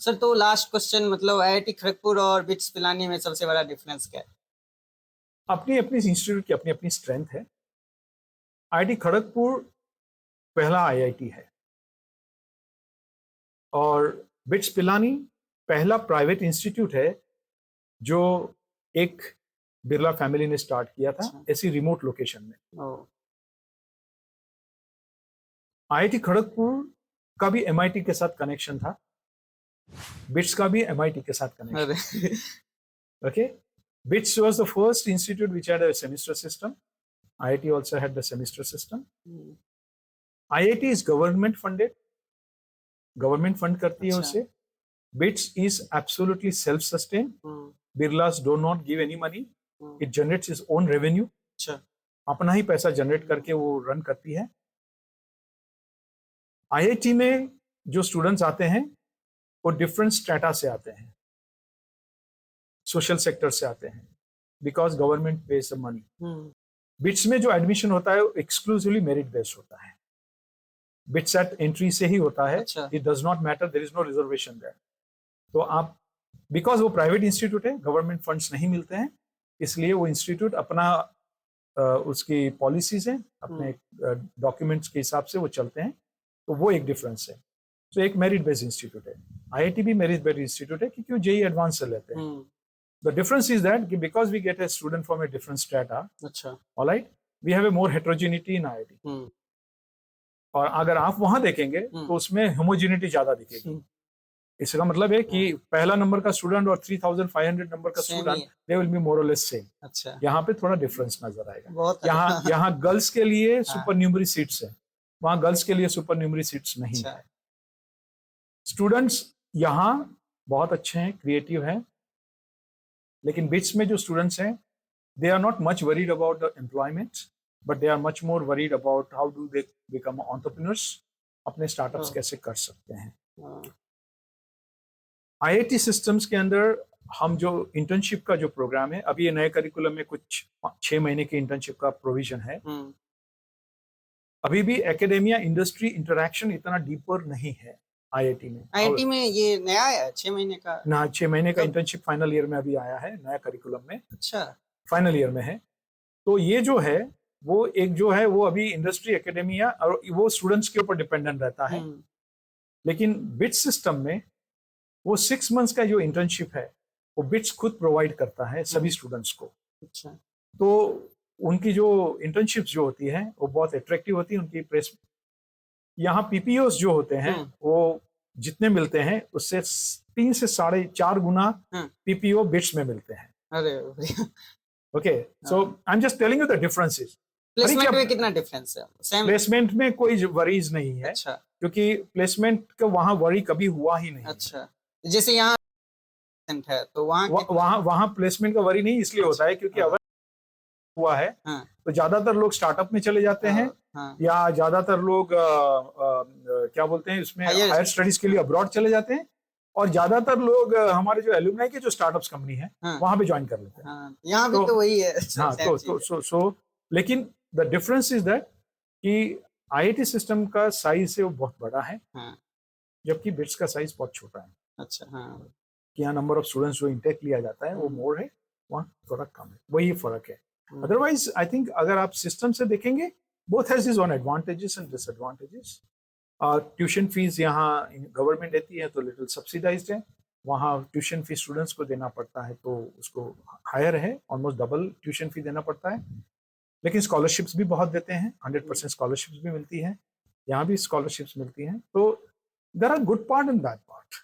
Sir तो last question, मतलब IIT Kharagpur और बिट्स पिलानी में सबसे बड़ा डिफरेंस क्या है? अपनी अपनी इंस्टीट्यूट की अपनी अपनी स्ट्रेंथ है। आईआईटी खड़गपुर पहला आईआईटी है और बिट्स पिलानी पहला प्राइवेट इंस्टीट्यूट है जो एक बिरला फैमिली ने स्टार्ट किया था ऐसी रिमोट लोकेशन में। आईआईटी खड़गपुर का भी एमआईटी के साथ कनेक्शन था, बिट्स का भी एमआईटी के साथ connection. Okay, bits was the first institute which had a semester system. IIT also had the semester system. IIT is government funded. Government fund करती है उसे. BITS is absolutely self-sustained. Birlas do not give any money. It generates its own revenue. अपना ही पैसा generate करके वो run करती है. IIT में जो स्टूडेंट्स आते हैं वो डिफरेंट स्ट्रेटा से आते हैं, सोशल सेक्टर से आते हैं, because government page the money. Bits में जो एडमिशन होता है एक्सक्लूसिवली मेरिट बेस्ड होता है. बिट्स एट एंट्री से ही होता है. It does not matter, there is no reservation there. तो आप, बिकॉज वो प्राइवेट इंस्टीट्यूट है, गवर्नमेंट फंड्स नहीं मिलते हैं, इसलिए वो इंस्टीट्यूट अपना उसकी पॉलिसीज हैं, अपने डॉक्यूमेंट्स के हिसाब से वो चलते हैं. तो वो एक डिफरेंस है. तो एक मेरिट बेस्ड इंस्टीट्यूट है. आईआईटी भी मेरिट बेस्ड इंस्टीट्यूट है क्योंकि वो जेईई एडवांस से लेते हैं. The difference is that because we get a student from a different strata, all right, we have a more heterogeneity in IIT. और अगर आप वहां देखेंगे तो उसमें होमोजेनिटी ज्यादा दिखेगी. इसका मतलब है कि पहला नंबर का स्टूडेंट और 3500 नंबर का student, they will be more और लेस सेम. यहाँ पे थोड़ा डिफरेंस नजर आएगा. यहाँ गर्ल्स के लिए सुपर न्यूमरी सीट्स है, वहाँ गर्ल्स के लिए सुपर न्यूमरी सीट्स नहीं है. स्टूडेंट्स यहाँ बहुत अच्छे हैं, क्रिएटिव हैं, लेकिन बिट्स में जो स्टूडेंट्स हैं, they are not much worried about the employment, but they are much more worried about how do they become entrepreneurs, अपने स्टार्टअप्स कैसे कर सकते हैं. आईआईटी सिस्टम्स के अंदर हम जो इंटर्नशिप का जो प्रोग्राम है, अभी ये नए करिकुलम में कुछ 6 महीने की इंटर्नशिप का प्रोविजन है. अभी भी एकेडेमिया इंडस्ट्री इंटरैक्शन इतना डीपर नहीं है आईआईटी में. आईआईटी में ये नया है 6 महीने का ना, 6 महीने का इंटर्नशिप फाइनल ईयर में अभी आया है, नया करिकुलम में. फाइनल ईयर में है. तो ये जो है वो एक जो है वो अभी इंडस्ट्री एकेडेमिया और वो स्टूडेंट्स के ऊपर डिपेंडेंट रहता है. लेकिन बिट्स सिस्टम में वो 6 मंथ्स का जो इंटर्नशिप है वो बिट्स खुद प्रोवाइड करता है सभी स्टूडेंट्स को. तो उनकी जो इंटर्नशिप्स जो होती है वो बहुत अट्रैक्टिव होती है. उनकी प्रेस, यहाँ पीपीओस जो होते हैं वो जितने मिलते हैं उससे 3 से 4.5 गुना पीपीओ बिट्स में मिलते हैं. Okay, so I am just telling you the differences. Placement में कितना डिफरेंस है? प्लेसमेंट में कोई वरीज नहीं है. क्योंकि प्लेसमेंट का वहाँ वरी कभी हुआ ही नहीं. जैसे यहाँ है तो वहाँ प्लेसमेंट का वरी नहीं इसलिए होता है क्योंकि अगर हुआ है तो ज्यादातर लोग स्टार्टअप में चले जाते हैं, या ज्यादातर लोग क्या बोलते हैं उसमें हायर स्टडीज के लिए अब्रॉड चले जाते हैं, और ज्यादातर लोग हमारे जो एलुमनाई के जो स्टार्टअप्स कंपनी है वहां पे ज्वाइन कर लेते हैं. यहाँ भी तो वही है. तो लेकिन द डिफरेंस इज दैट कि आईआईटी सिस्टम का साइज है वो बहुत बड़ा है, जबकि बिट्स का साइज बहुत छोटा है. कि यहाँ नंबर ऑफ स्टूडेंट्स जो इंटेक लिया जाता है वो मोर है, वहाँ थोड़ा कम है. वही फर्क है. अदरवाइज आई थिंक अगर आप सिस्टम से देखेंगे, both has is on advantages and disadvantages. Tuition fees यहाँ गवर्नमेंट देती है तो लिटिल सब्सिडाइज्ड है. वहाँ ट्यूशन फीस स्टूडेंट्स को देना पड़ता है तो उसको हायर है, ऑलमोस्ट डबल ट्यूशन फी देना पड़ता है. लेकिन स्कॉलरशिप्स भी बहुत देते हैं, 100% स्कॉलरशिप्स भी मिलती हैं. यहाँ भी स्कॉलरशिप्स मिलती हैं. तो there are good part and bad part.